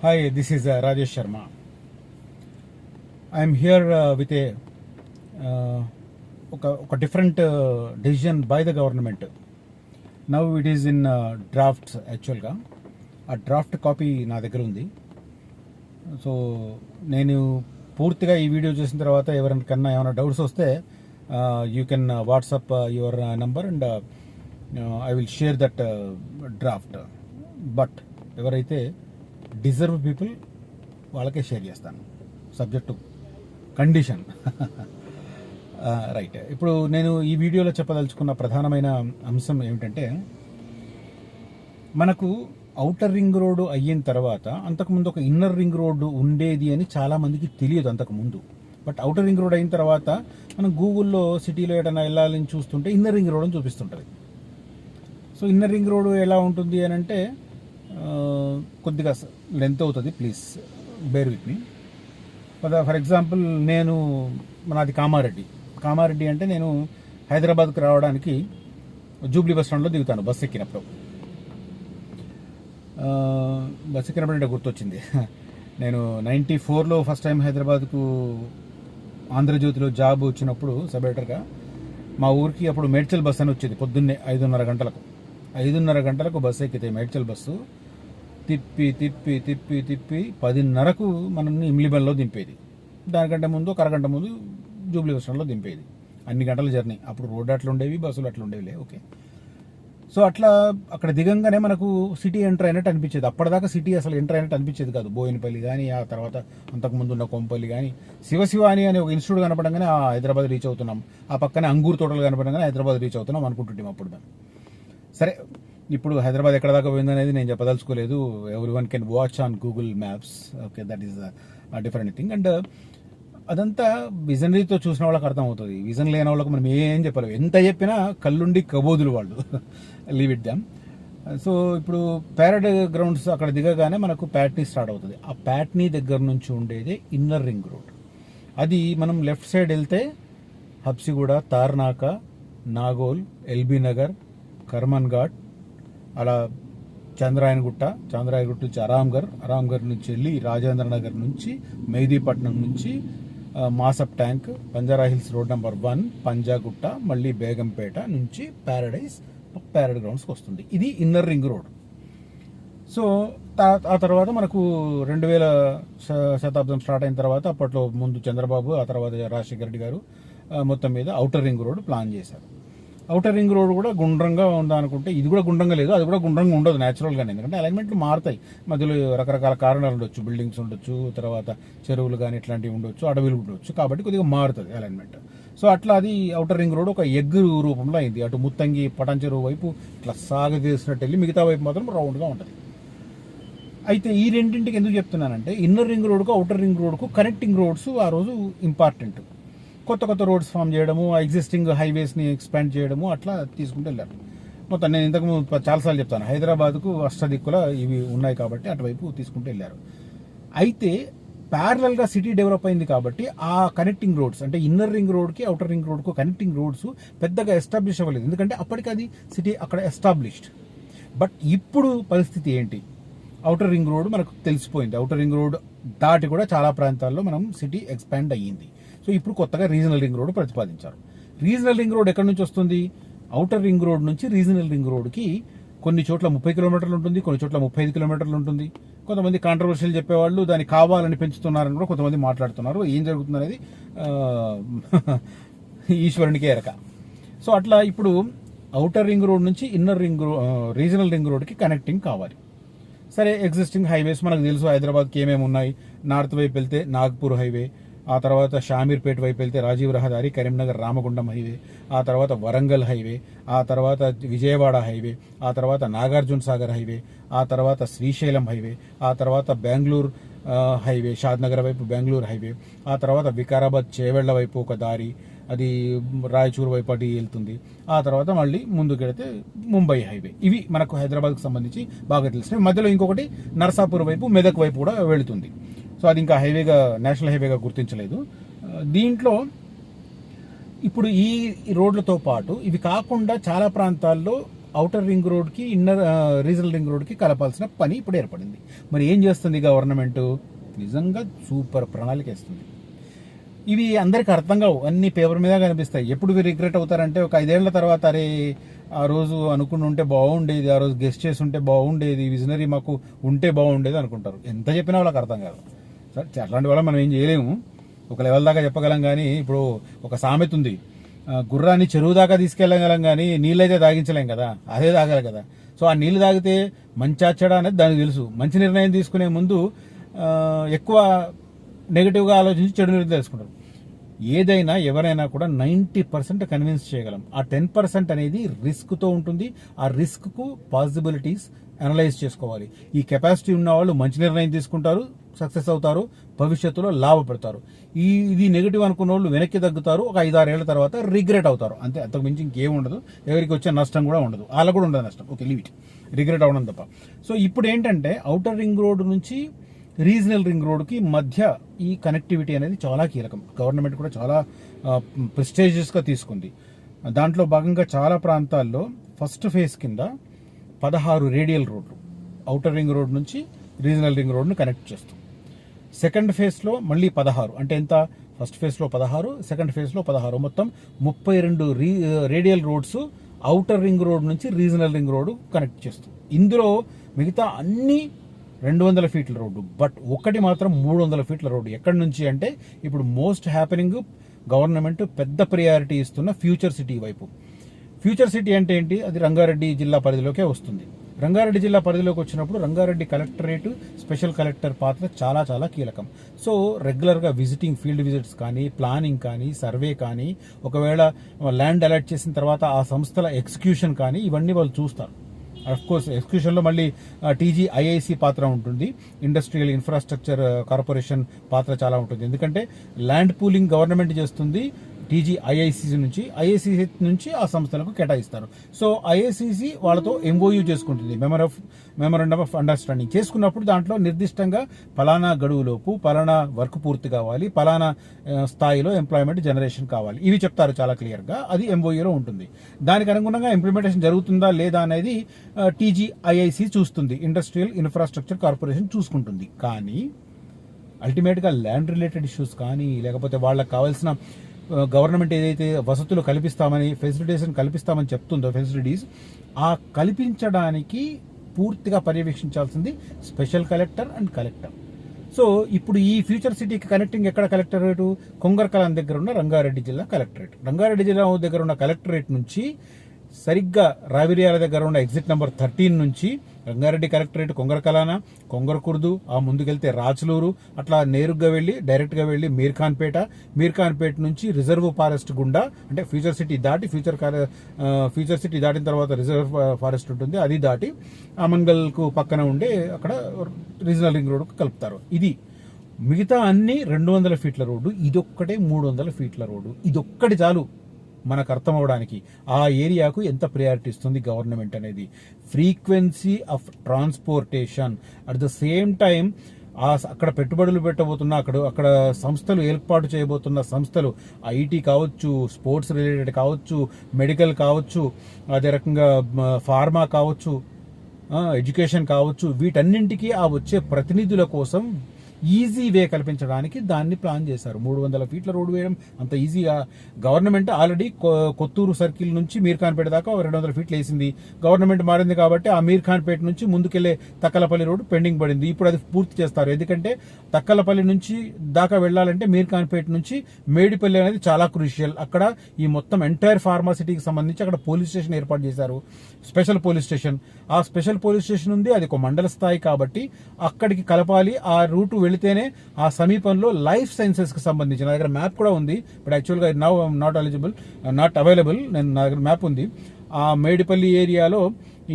Hi, this is Rajesh Sharma. I am here with a different decision by the government. Now it is in drafts actually. A draft copy నా దగ్గర ఉంది. So నేను పూర్తిగా ఈ video చూసిన తర్వాత ఎవరికన్నా ఏమైనా డౌట్స్ వస్తే you can WhatsApp your number and I will share that draft. But ఎవరైతే డిజర్వ్ పీపుల్ వాళ్ళకే షేర్ చేస్తాను, సబ్జెక్ట్ టు కండిషన్. రైట్. ఇప్పుడు నేను ఈ వీడియోలో చెప్పదలుచుకున్న ప్రధానమైన అంశం ఏమిటంటే, మనకు ఔటర్ రింగ్ రోడ్డు అయిన తర్వాత అంతకుముందు ఒక ఇన్నర్ రింగ్ రోడ్డు ఉండేది అని చాలామందికి తెలియదు అంతకుముందు. బట్ ఔటర్ రింగ్ రోడ్ అయిన తర్వాత మనం గూగుల్లో సిటీలో ఏదైనా వెళ్ళాలని చూస్తుంటే ఇన్నర్ రింగ్ రోడ్ అని చూపిస్తుంటుంది. సో ఇన్నర్ రింగ్ రోడ్ ఎలా ఉంటుంది అని అంటే కొద్దిగా లెంత్ అవుతుంది, please bear with me. For example నాది కామారెడ్డి అంటే నేను హైదరాబాద్కి రావడానికి జూబ్లీ బస్ స్టాండ్లో దిగుతాను బస్ ఎక్కినప్పుడు అంటే గుర్తొచ్చింది. నేను 94లో ఫస్ట్ టైం హైదరాబాద్కు ఆంధ్రజ్యోతిలో జాబ్ వచ్చినప్పుడు సబ్ ఎడిటర్గా మా ఊరికి అప్పుడు మేడ్చల్ బస్ అని వచ్చేది. పొద్దున్నే 5:30 గంటలకు బస్సు ఎక్కితే మేడ్చల్ బస్సు తిప్పి 10:30కు మనల్ని ఇమ్లిబన్లో దింపేది. దానికంటే ముందు ఒక అరగంట ముందు జూబ్లీ బస్ స్టాండ్లో దింపేది. అన్ని గంటల జర్నీ. అప్పుడు రోడ్డు అట్లా ఉండేవి, బస్సులు అట్లా ఉండేవిలే. ఓకే. సో అట్లా అక్కడ దిగంగానే మనకు సిటీ ఎంటర్ అయినట్టు అనిపించేది. అప్పటిదాకా సిటీ అసలు ఎంటర్ అయినట్టు అనిపించేది కాదు. బోయినపల్లి కానీ, ఆ తర్వాత అంతకుముందు ఉన్న కొంపల్లి కానీ, శివశివాని అనే ఒక ఇన్స్టిట్యూట్ కనపడంగానే హైదరాబాద్ రీచ్ అవుతున్నాం, ఆ పక్కనే అంగూరు తోటలు కనపడంగానే హైదరాబాద్ రీచ్ అవుతున్నాం అనుకుంటుంటాం అప్పుడు మేము. సరే, ఇప్పుడు హైదరాబాద్ ఎక్కడ దాకా పోయిందనేది నేను చెప్పదలుచుకోలేదు. Every one can watch on Google Maps. Okay, that is different thing. And అదంతా విజనరీతో చూసిన వాళ్ళకి అర్థమవుతుంది. విజన్ లేని వాళ్ళకి మనం ఏం చెప్పలేము. ఎంత చెప్పినా కళ్ళుండి కబోదులు వాళ్ళు. Leave it them. సో ఇప్పుడు ప్యారడ్ గ్రౌండ్స్ అక్కడ దిగగానే మనకు ప్యాట్నీ స్టార్ట్ అవుతుంది. ఆ ప్యాట్నీ దగ్గర నుంచి ఉండేది ఇన్నర్ రింగ్ రోడ్. అది మనం లెఫ్ట్ సైడ్ వెళ్తే హబ్సిగూడ, తార్నాక, నాగోల్, ఎల్బీ నగర్, కర్మన్ ఘాట్, అలా చంద్రాయనగుట్ట నుంచి అరాంఘర్ నుంచి వెళ్ళి రాజేంద్ర నగర్ నుంచి మెహదీపట్నం నుంచి మాసప్ ట్యాంక్, బంజారా హిల్స్ రోడ్ నెంబర్ 1, పంజాగుట్ట, మళ్ళీ బేగంపేట నుంచి ప్యారడ్ గ్రౌండ్స్కి వస్తుంది. ఇది ఇన్నర్ రింగ్ రోడ్. సో ఆ తర్వాత మనకు 2000 శతాబ్దం స్టార్ట్ అయిన తర్వాత, అప్పట్లో ముందు చంద్రబాబు, ఆ తర్వాత రాజశేఖర రెడ్డి గారు మొత్తం మీద ఔటర్ రింగ్ రోడ్ ప్లాన్ చేశారు. ఔటర్ రింగ్ రోడ్ కూడా గుండ్రంగా ఉందా అనుకుంటే ఇది కూడా గుండ్రంగా లేదు, అది కూడా గుండ్రంగా ఉండదు న్యాచురల్గానే. ఎందుకంటే అలైన్మెంట్లు మారుతాయి, మధ్యలో రకరకాల కారణాలు ఉండొచ్చు, బిల్డింగ్స్ ఉండొచ్చు, తర్వాత చెరువులు కానీ ఇట్లాంటివి ఉండొచ్చు, అడవులు ఉండొచ్చు, కాబట్టి కొద్దిగా మారుతుంది అలైన్మెంట్. సో అట్లా అది ఔటర్ రింగ్ రోడ్ ఒక ఎగ్ రూపంలో అయింది. అటు ముత్తంగి, పటాన్ చెరువు వైపు ఇట్లా సాగదీసినట్టు వెళ్ళి మిగతా వైపు మాత్రం రౌండ్గా ఉంటుంది. అయితే ఈ రెండింటికి ఎందుకు చెప్తున్నానంటే, ఇన్నర్ రింగ్ రోడ్కు ఔటర్ రింగ్ రోడ్కు కనెక్టింగ్ రోడ్స్ ఆ రోజు ఇంపార్టెంట్. కొత్త రోడ్స్ ఫామ్ చేయడము, ఎగ్జిస్టింగ్ హైవేస్ని ఎక్స్పాండ్ చేయడము, అట్లా తీసుకుంటూ వెళ్ళారు. మొత్తం నేను ఇంతకుముందు చాలాసార్లు చెప్తాను, హైదరాబాద్కు అష్టదిక్కుల ఇవి ఉన్నాయి కాబట్టి అటువైపు తీసుకుంటూ వెళ్ళారు. అయితే ప్యారలల్గా సిటీ డెవలప్ అయింది కాబట్టి ఆ కనెక్టింగ్ రోడ్స్ అంటే ఇన్నర్ రింగ్ రోడ్కి ఔటర్ రింగ్ రోడ్కు కనెక్టింగ్ రోడ్స్ పెద్దగా ఎస్టాబ్లిష్ అవ్వలేదు, ఎందుకంటే అప్పటికి అది సిటీ అక్కడ ఎస్టాబ్లిష్డ్. బట్ ఇప్పుడు పరిస్థితి ఏంటి? ఔటర్ రింగ్ రోడ్ మనకు తెలిసిపోయింది. ఔటర్ రింగ్ రోడ్ దాటి కూడా చాలా ప్రాంతాల్లో మనం సిటీ ఎక్స్పాండ్ అయ్యింది. సో ఇప్పుడు కొత్తగా రీజనల్ రింగ్ రోడ్ ప్రతిపాదించారు. రీజనల్ రింగ్ రోడ్ ఎక్కడి నుంచి వస్తుంది? ఔటర్ రింగ్ రోడ్ నుంచి రీజనల్ రింగ్ రోడ్కి కొన్ని చోట్ల 30 కిలోమీటర్లు ఉంటుంది, కొన్ని చోట్ల 35 కిలోమీటర్లు ఉంటుంది. కొంతమంది కాంట్రవర్షియల్ చెప్పేవాళ్ళు దాన్ని కావాలని పెంచుతున్నారని కూడా కొంతమంది మాట్లాడుతున్నారు. ఏం జరుగుతుంది అనేది ఈశ్వరునికే ఎరక. సో అట్లా ఇప్పుడు ఔటర్ రింగ్ రోడ్ నుంచి రీజనల్ రింగ్ రోడ్కి కనెక్టింగ్ కావాలి. సరే, ఎగ్జిస్టింగ్ హైవేస్ మనకు తెలుసు హైదరాబాద్కి ఏమేమి ఉన్నాయి. నార్త్ వైపు వెళ్తే నాగ్పూర్ హైవే, ఆ తర్వాత షామీర్పేట వైపు వెళ్తే రాజీవ్ రహదారి, కరీంనగర్ రామగుండం హైవే, ఆ తర్వాత వరంగల్ హైవే, ఆ తర్వాత విజయవాడ హైవే, ఆ తర్వాత నాగార్జున సాగర్ హైవే, ఆ తర్వాత శ్రీశైలం హైవే, ఆ తర్వాత బెంగళూరు హైవే, షాద్నగర్ వైపు బెంగళూరు హైవే, ఆ తర్వాత వికారాబాద్ చేవెళ్ల వైపు ఒక దారి, అది రాయచూరు వైపు అటు వెళ్తుంది. ఆ తర్వాత మళ్ళీ ముందుకెడితే ముంబై హైవే. ఇవి మనకు హైదరాబాద్కి సంబంధించి బాగా తెలిసినవి. మధ్యలో ఇంకొకటి నర్సాపూర్ వైపు, మెదక్ వైపు కూడా వెళుతుంది. సో అది ఇంకా నేషనల్ హైవేగా గుర్తించలేదు. దీంట్లో ఇప్పుడు ఈ రోడ్లతో పాటు ఇవి కాకుండా చాలా ప్రాంతాల్లో ఔటర్ రింగ్ రోడ్కి రీజనల్ రింగ్ రోడ్కి కలపాల్సిన పని ఇప్పుడు ఏర్పడింది. మరి ఏం చేస్తుంది గవర్నమెంట్? నిజంగా సూపర్ ప్రణాళిక ఇస్తుంది. ఇవి అందరికి అర్థం కావు, అన్ని పేపర్ మీద కనిపిస్తాయి. ఎప్పుడు రిగ్రెట్ అవుతారంటే ఒక 5 ఏళ్ల తర్వాత, అరే ఆ రోజు అనుకుని ఉంటే బాగుండేది, ఆ రోజు గెస్ట్ చేసి ఉంటే బాగుండేది, విజనరీ మాకు ఉంటే బాగుండేది అనుకుంటారు. ఎంత చెప్పినా వాళ్ళకి అర్థం కాదు. సరే, అట్లాంటి వాళ్ళ మనం ఏం చేయలేము, ఒక లెవెల్ దాకా చెప్పగలం. కానీ ఇప్పుడు ఒక సామెత ఉంది, గుర్రాన్ని చెరువు దాకా తీసుకెళ్ళగలం కానీ నీళ్ళైతే తాగించలేం కదా, అదే తాగాలి కదా. సో ఆ నీళ్ళు తాగితే మంచి చెడా అనేది దానికి తెలుసు. మంచి నిర్ణయం తీసుకునే ముందు ఎక్కువ నెగిటివ్గా ఆలోచించి చెడు నిర్ణయం తెలుసుకుంటారు. ఏదైనా ఎవరైనా కూడా 90% కన్విన్స్ చేయగలం. ఆ 10% అనేది రిస్క్తో ఉంటుంది. ఆ రిస్క్కు పాసిబిలిటీస్ అనలైజ్ చేసుకోవాలి. ఈ కెపాసిటీ ఉన్న వాళ్ళు మంచి నిర్ణయం తీసుకుంటారు, సక్సెస్ అవుతారు, భవిష్యత్తులో లాభపడతారు. ఇది నెగిటివ్ అనుకున్న వాళ్ళు వెనక్కి తగ్గుతారు, ఒక 5-6 ఏళ్ల తర్వాత రిగ్రెట్ అవుతారు. అంతే, అంతకు మించి ఇంకేం ఉండదు. ఎవరికి వచ్చే నష్టం కూడా ఉండదు, వాళ్ళకు కూడా ఉండదు నష్టం. ఓకే, లీవ్ ఇట్, రిగ్రెట్ అవ్వడం తప్ప. సో ఇప్పుడు ఏంటంటే ఔటర్ రింగ్ రోడ్ నుంచి రీజనల్ రింగ్ రోడ్కి మధ్య ఈ కనెక్టివిటీ అనేది చాలా కీలకం. గవర్నమెంట్ కూడా చాలా ప్రెస్టేజియస్గా తీసుకుంది. దాంట్లో భాగంగా చాలా ప్రాంతాల్లో ఫస్ట్ ఫేజ్ కింద 16 రేడియల్ రోడ్లు ఔటర్ రింగ్ రోడ్ నుంచి రీజనల్ రింగ్ రోడ్ను కనెక్ట్ చేస్తాం. సెకండ్ ఫేజ్లో మళ్ళీ 16, అంటే ఎంత? ఫస్ట్ ఫేజ్లో 16, సెకండ్ ఫేజ్లో 16, మొత్తం 32 radial roads outer ring road నుంచి రీజనల్ రింగ్ రోడ్ కనెక్ట్ చేస్తాం. ఇందులో మిగతా అన్ని 200 ఫీట్ల రోడ్డు, బట్ ఒకటి మాత్రం 300 ఫీట్ల రోడ్డు. ఎక్కడి నుంచి అంటే ఇప్పుడు మోస్ట్ హ్యాపెనింగ్, గవర్నమెంట్ పెద్ద ప్రయారిటీ ఇస్తున్న ఫ్యూచర్ సిటీ వైపు. ఫ్యూచర్ సిటీ అంటే ఏంటి? అది రంగారెడ్డి జిల్లా పరిధిలోకే వస్తుంది. రంగారెడ్డి జిల్లా పరిధిలోకి వచ్చినప్పుడు రంగారెడ్డి కలెక్టరేట్, స్పెషల్ కలెక్టర్ పాత్ర చాలా చాలా కీలకం. సో రెగ్యులర్గా విజిటింగ్, ఫీల్డ్ విజిట్స్ కానీ, ప్లానింగ్ కానీ, సర్వే కానీ, ఒకవేళ ల్యాండ్ అలాట్ చేసిన తర్వాత ఆ సంస్థల ఎగ్జిక్యూషన్ కానీ, ఇవన్నీ వాళ్ళు చూస్తారు. అఫ్ కోర్స్ ఎగ్జిక్యూషన్లో మళ్ళీ టీజీఐఐసి పాత్ర ఉంటుంది, ఇండస్ట్రియల్ ఇన్ఫ్రాస్ట్రక్చర్ కార్పొరేషన్ పాత్ర చాలా ఉంటుంది. ఎందుకంటే ల్యాండ్ పూలింగ్ గవర్నమెంట్ చేస్తుంది, టీజీఐఐసి నుంచి, ఐఐసిసి నుంచి ఆ సంస్థలకు కేటాయిస్తారు. సో ఐఐసిసి వాళ్ళతో ఎంఓయూ చేసుకుంటుంది, మెమరాండమ్ ఆఫ్ అండర్స్టాండింగ్ చేసుకున్నప్పుడు దాంట్లో నిర్దిష్టంగా పలానా గడువులోపు పలానా వర్క్ పూర్తి కావాలి, పలానా స్థాయిలో ఎంప్లాయ్మెంట్ జనరేషన్ కావాలి, ఇవి చెప్తారు చాలా క్లియర్గా. అది ఎంఓయూలో ఉంటుంది. దానికి అనుగుణంగా ఇంప్లిమెంటేషన్ జరుగుతుందా లేదా అనేది టీజీఐఐసి చూస్తుంది, ఇండస్ట్రియల్ ఇన్ఫ్రాస్ట్రక్చర్ కార్పొరేషన్ చూసుకుంటుంది. కానీ అల్టిమేట్గా ల్యాండ్ రిలేటెడ్ ఇష్యూస్ కానీ, లేకపోతే వాళ్ళకి కావాల్సిన గవర్నమెంట్ ఏదైతే వసతులు కల్పిస్తామని, ఫెసిలిటేషన్ కల్పిస్తామని చెప్తుందో, ఫెసిలిటీస్ ఆ కల్పించడానికి పూర్తిగా పర్యవేక్షించాల్సింది special collector and collector. So ఇప్పుడు ఈ ఫ్యూచర్ సిటీకి కనెక్టింగ్ ఎక్కడ కలెక్టరేటు? కొంగరకలాన్ దగ్గర ఉన్న రంగారెడ్డి జిల్లా కలెక్టరేట్. రంగారెడ్డి జిల్లా దగ్గర ఉన్న కలెక్టరేట్ నుంచి సరిగ్గా రావిరియాల దగ్గర ఉన్న ఎగ్జిట్ నెంబర్ 13 నుంచి రంగారెడ్డి కలెక్టరేట్ కొంగరకలాన, కొంగరకుర్దు, ఆ ముందుకెళ్తే రాచలూరు, అట్లా నేరుగా వెళ్ళి డైరెక్ట్గా వెళ్ళి మీర్ఖాన్పేట నుంచి రిజర్వ్ ఫారెస్ట్ గుండా, అంటే ఫ్యూచర్ సిటీ దాటి, ఫ్యూచర్ సిటీ దాటిన తర్వాత రిజర్వ్ ఫారెస్ట్ ఉంటుంది, అది దాటి అమన్గల్కు పక్కన ఉండే అక్కడ రీజనల్ రింగ్ రోడ్కు కలుపుతారు. ఇది మిగతా అన్ని 200 ఫీట్ల రోడ్డు, ఇదొక్కటే 300 ఫీట్ల రోడ్డు. ఇదొక్కటి చాలు మనకు అర్థం అవడానికి ఆ ఏరియాకు ఎంత ప్రయారిటీ ఇస్తుంది గవర్నమెంట్ అనేది. Frequency of transportation, at the same time అక్కడ పెట్టుబడులు పెట్టబోతున్న, అక్కడ సంస్థలు ఏర్పాటు చేయబోతున్న సంస్థలు, ఐటీ కావచ్చు, స్పోర్ట్స్ రిలేటెడ్ కావచ్చు, మెడికల్ కావచ్చు, అదే రకంగా ఫార్మా కావచ్చు, ఎడ్యుకేషన్ కావచ్చు, వీటన్నింటికి ఆ వచ్చే ప్రతినిధుల కోసం ఈజీ వే కల్పించడానికి దాన్ని ప్లాన్ చేశారు. 300 ఫీట్ల రోడ్డు వేయడం అంత ఈజీగా గవర్నమెంట్ ఆల్రెడీ కొత్తూరు సర్కిల్ నుంచి మీర్ఖాన్పేట దాకా 200 ఫీట్లు వేసింది. గవర్నమెంట్ మారింది కాబట్టి ఆ మీర్ఖాన్పేట నుంచి ముందుకెళ్లే తక్కలపల్లి రోడ్డు పెండింగ్ పడింది. ఇప్పుడు అది పూర్తి చేస్తారు. ఎందుకంటే తక్కలపల్లి నుంచి దాకా వెళ్లాలంటే మీర్ఖాన్పేట నుంచి మేడిపల్లి అనేది చాలా క్రూషియల్. అక్కడ ఈ మొత్తం ఎంటైర్ ఫార్మాసిటీకి సంబంధించి అక్కడ పోలీస్ స్టేషన్ ఏర్పాటు చేశారు, స్పెషల్ పోలీస్ స్టేషన్. ఆ స్పెషల్ పోలీస్ స్టేషన్ ఉంది, అది ఒక మండల స్థాయి కాబట్టి అక్కడికి కలపాలి. ఆ రూటు వెళితేనే ఆ సమీపంలో లైఫ్ సైన్సెస్ కి సంబంధించిన, నా దగ్గర మ్యాప్ కూడా ఉంది, బట్ యాక్చువల్గా నౌ నాట్ అవైలబుల్, నా దగ్గర మ్యాప్ ఉంది. ఆ మేడిపల్లి ఏరియాలో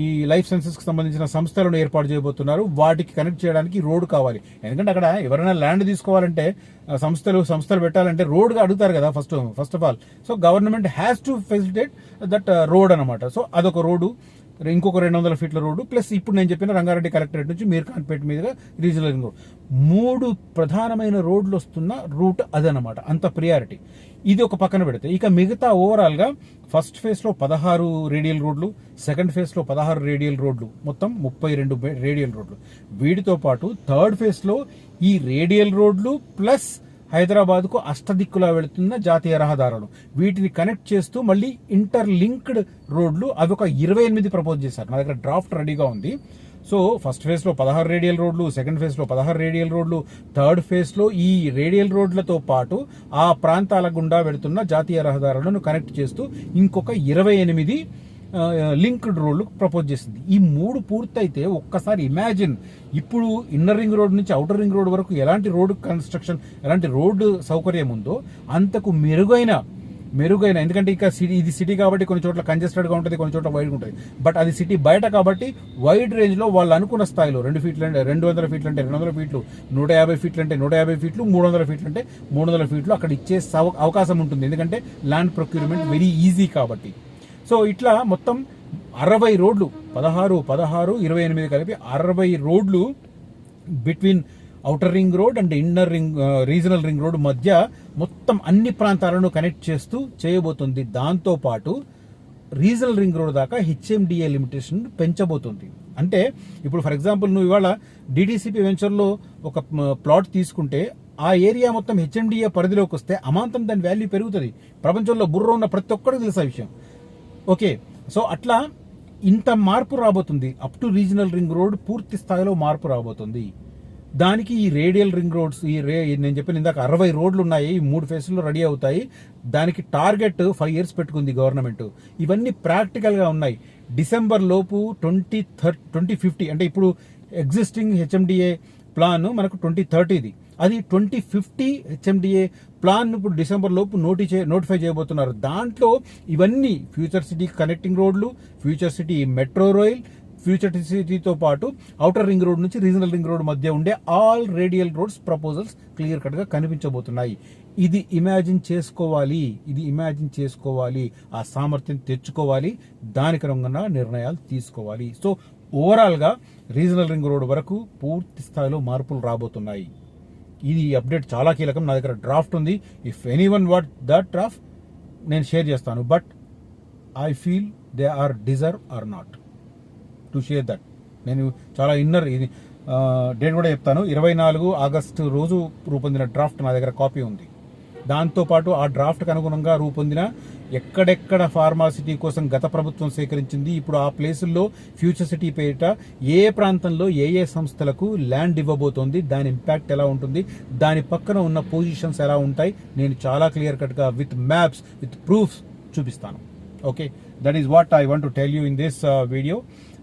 ఈ లైఫ్ సైన్సెస్ కి సంబంధించిన సంస్థలను ఏర్పాటు చేయబోతున్నారు. వాటికి కనెక్ట్ చేయడానికి రోడ్ కావాలి. ఎందుకంటే అక్కడ ఎవరైనా ల్యాండ్ తీసుకోవాలంటే సంస్థలు పెట్టాలంటే రోడ్ అడుగుతారు కదా first of all. So government has to facilitate that road అనమాట. సో అదొక రోడ్డు. ఇంకొక 200 ఫీట్ల రోడ్డు ప్లస్ ఇప్పుడు నేను చెప్పిన రంగారెడ్డి కలెక్టరేట్ నుంచి మీర్ఖాన్పేట మీదుగా రీజనల్ రింగ్ రోడ్, 3 ప్రధానమైన రోడ్లు వస్తున్న రూట్ అదనమాట. అంత ప్రియారిటీ. ఇది ఒక పక్కన పెడితే ఇక మిగతా ఓవరాల్గా ఫస్ట్ ఫేజ్లో 16 రేడియల్ రోడ్లు, సెకండ్ ఫేజ్లో 16 రేడియల్ రోడ్లు, మొత్తం 32 రేడియల్ రోడ్లు. వీటితో పాటు థర్డ్ ఫేజ్లో ఈ రేడియల్ రోడ్లు ప్లస్ హైదరాబాద్కు అష్టదిక్కులా వెళుతున్న జాతీయ రహదారులు, వీటిని కనెక్ట్ చేస్తూ మళ్ళీ ఇంటర్లింక్డ్ రోడ్లు, అవి ఒక 28 ప్రపోజ్ చేశారు. నా దగ్గర డ్రాఫ్ట్ రెడీగా ఉంది. సో ఫస్ట్ ఫేజ్లో 16 రేడియల్ రోడ్లు, సెకండ్ ఫేజ్లో 16 రేడియల్ రోడ్లు, థర్డ్ ఫేజ్లో ఈ రేడియల్ రోడ్లతో పాటు ఆ ప్రాంతాల గుండా వెళుతున్న జాతీయ రహదారులను కనెక్ట్ చేస్తూ ఇంకొక 28 లింక్డ్ రోడ్లు ప్రపోజ్ చేసింది. ఈ 3 పూర్తయితే ఒక్కసారి ఇమాజిన్, ఇప్పుడు ఇన్నర్ రింగ్ రోడ్ నుంచి అవుటర్ రింగ్ రోడ్ వరకు ఎలాంటి రోడ్ కన్స్ట్రక్షన్, ఎలాంటి రోడ్డు సౌకర్యం ఉందో అంతకు మెరుగైన, ఎందుకంటే ఇక ఇది సిటీ కాబట్టి కొన్ని చోట్ల కంజెస్టెడ్గా ఉంటుంది, కొన్ని చోట్ల వైడ్గా ఉంటుంది. బట్ అది సిటీ బయట కాబట్టి వైడ్ రేంజ్లో వాళ్ళు అనుకున్న స్థాయిలో 200 ఫీట్లు అంటే 200 ఫీట్లు అంటే 200 ఫీట్లు, 150 ఫీట్లు అంటే 150 ఫీట్లు, 300 ఫీట్లు అంటే 300 ఫీట్లు అక్కడ ఇచ్చే అవకాశం ఉంటుంది. ఎందుకంటే ల్యాండ్ ప్రొక్యూర్మెంట్ వెరీ ఈజీ కాబట్టి. సో ఇట్లా మొత్తం 60 రోడ్లు, 16, 28 కలిపి 60 రోడ్లు between outer ring road and inner ring regional ring road మధ్య మొత్తం అన్ని ప్రాంతాలను కనెక్ట్ చేస్తూ చేయబోతుంది. దాంతోపాటు రీజనల్ రింగ్ రోడ్ దాకా హెచ్ఎండిఏ లిమిటేషన్ పెంచబోతుంది. అంటే ఇప్పుడు ఫర్ ఎగ్జాంపుల్ నువ్వు ఇవాళ డిటిసిపి వెంచర్లో ఒక ప్లాట్ తీసుకుంటే ఆ ఏరియా మొత్తం హెచ్ఎండిఏ పరిధిలోకి వస్తే అమాంతం దాని వాల్యూ పెరుగుతుంది. ప్రపంచంలో బుర్ర ఉన్న ప్రతి ఒక్కరికి తెలుసు ఆ విషయం. ఓకే, సో అట్లా ఇంత మార్పు రాబోతుంది. Up to regional ring road పూర్తి స్థాయిలో మార్పు రాబోతుంది. దానికి ఈ రేడియల్ రింగ్ రోడ్స్, నేను చెప్పిన ఇందాక 60 రోడ్లు ఉన్నాయి, ఈ 3 ఫేజ్లో రెడీ అవుతాయి. దానికి టార్గెట్ 5 years పెట్టుకుంది గవర్నమెంట్. ఇవన్నీ ప్రాక్టికల్గా ఉన్నాయి. డిసెంబర్ లోపు 2050, అంటే ఇప్పుడు ఎగ్జిస్టింగ్ హెచ్ఎండిఏ ప్లాన్ మనకు 2030ది, అది 2050 హెచ్ఎండిఏ ప్లాన్ ఇప్పుడు డిసెంబర్ లోపు నోటిఫై చేయబోతున్నారు. దాంట్లో ఇవన్నీ ఫ్యూచర్ సిటీ కనెక్టింగ్ రోడ్లు, future city metro rail, future సిటీతో పాటు ఔటర్ రింగ్ రోడ్ నుంచి రీజనల్ రింగ్ రోడ్ మధ్య ఉండే all radial roads proposals clear cut గా కనిపించబోతున్నాయి. ఇది ఇమాజిన్ చేసుకోవాలి, ఆ సామర్థ్యం తెచ్చుకోవాలి, దానికి రంగున నిర్ణయాలు తీసుకోవాలి. సో ఓవరాల్ గా రీజనల్ రింగ్ రోడ్ వరకు పూర్తి స్థాయిలో మార్పులు రాబోతున్నాయి. ఇది అప్డేట్ చాలా కీలకం. నా దగ్గర డ్రాఫ్ట్ ఉంది. If anyone what that draft నేను షేర్ చేస్తాను. But I feel they are deserve or not to share that. నేను చాలా ఇది డేట్ కూడా చెప్తాను. 24 ఆగస్టు రోజు రూపొందిన డ్రాఫ్ట్ నా దగ్గర కాపీ ఉంది. దాంతోపాటు ఆ డ్రాఫ్ట్కి అనుగుణంగా రూపొందిన ఎక్కడెక్కడ ఫార్మాసిటీ కోసం గత ప్రభుత్వం సేకరించింది, ఇప్పుడు ఆ ప్లేసుల్లో ఫ్యూచర్ సిటీ పేరిట ఏ ప్రాంతంలో ఏ సంస్థలకు ల్యాండ్ ఇవ్వబోతోంది, దాని ఇంపాక్ట్ ఎలా ఉంటుంది, దాని పక్కన ఉన్న పొజిషన్స్ ఎలా ఉంటాయి, నేను చాలా క్లియర్ కట్గా విత్ మ్యాప్స్, విత్ ప్రూఫ్స్ చూపిస్తాను. Okay, that is what I want to tell you in this video.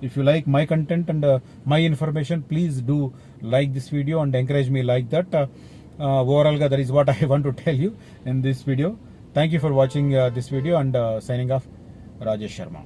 If you like my content and my information, please do like this video and encourage me like that. Overall that is what I want to tell you in this video. Thank you for watching this video and signing off, Rajesh Sharma.